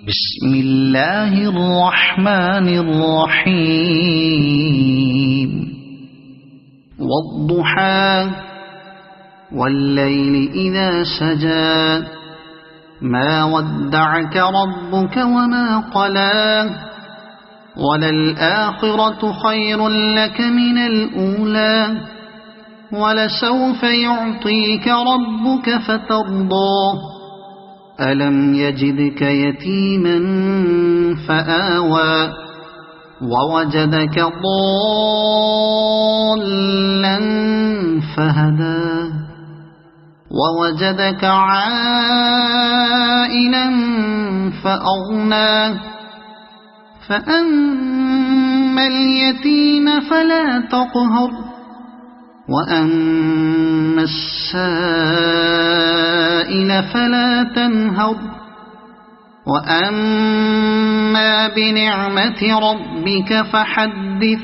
بسم الله الرحمن الرحيم والضحى والليل إذا سجى ما ودعك ربك وما قلى وللآخرة خير لك من الأولى ولسوف يعطيك ربك فترضى ألم يجدك يتيما فآوى ووجدك ضالا فهدى ووجدك عائلا فأغنى فأما اليتيم فلا تقهر وأما السائل فلا تنهر وأما بنعمة ربك فحدث